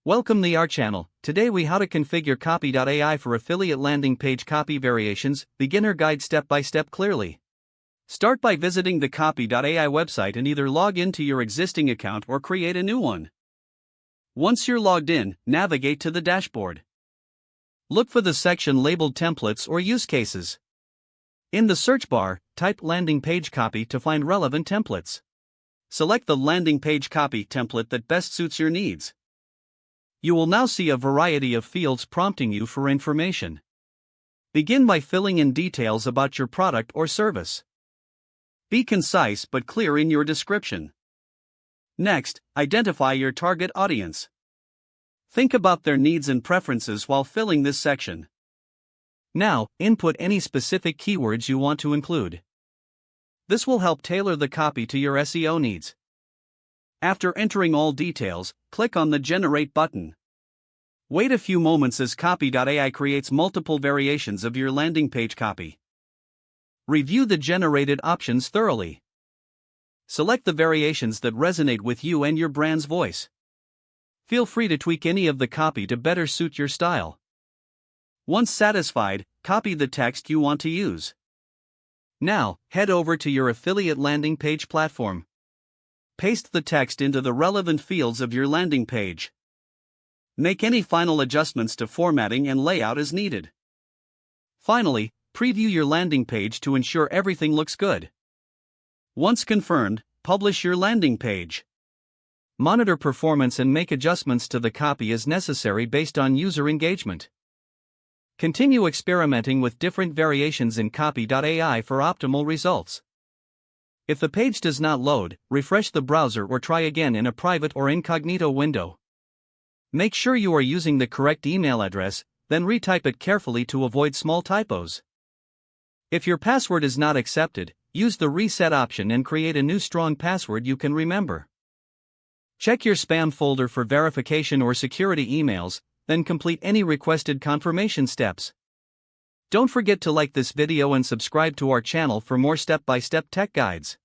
Welcome to our channel. Today we how to configure Copy.ai for affiliate landing page copy variations, beginner guide step by step clearly. Start by visiting the Copy.ai website and either log into your existing account or create a new one. Once you're logged in, navigate to the dashboard. Look for the section labeled Templates or Use Cases. In the search bar, type Landing Page Copy to find relevant templates. Select the landing page copy template that best suits your needs. You will now see a variety of fields prompting you for information. Begin by filling in details about your product or service. Be concise but clear in your description. Next, identify your target audience. Think about their needs and preferences while filling this section. Now, input any specific keywords you want to include. This will help tailor the copy to your SEO needs. After entering all details, click on the Generate button. Wait a few moments as Copy.ai creates multiple variations of your landing page copy. Review the generated options thoroughly. Select the variations that resonate with you and your brand's voice. Feel free to tweak any of the copy to better suit your style. Once satisfied, copy the text you want to use. Now, head over to your affiliate landing page platform. Paste the text into the relevant fields of your landing page. Make any final adjustments to formatting and layout as needed. Finally, preview your landing page to ensure everything looks good. Once confirmed, publish your landing page. Monitor performance and make adjustments to the copy as necessary based on user engagement. Continue experimenting with different variations in Copy.ai for optimal results. If the page does not load, refresh the browser or try again in a private or incognito window. Make sure you are using the correct email address, then retype it carefully to avoid small typos. If your password is not accepted, use the reset option and create a new strong password you can remember. Check your spam folder for verification or security emails, then complete any requested confirmation steps. Don't forget to like this video and subscribe to our channel for more step-by-step tech guides.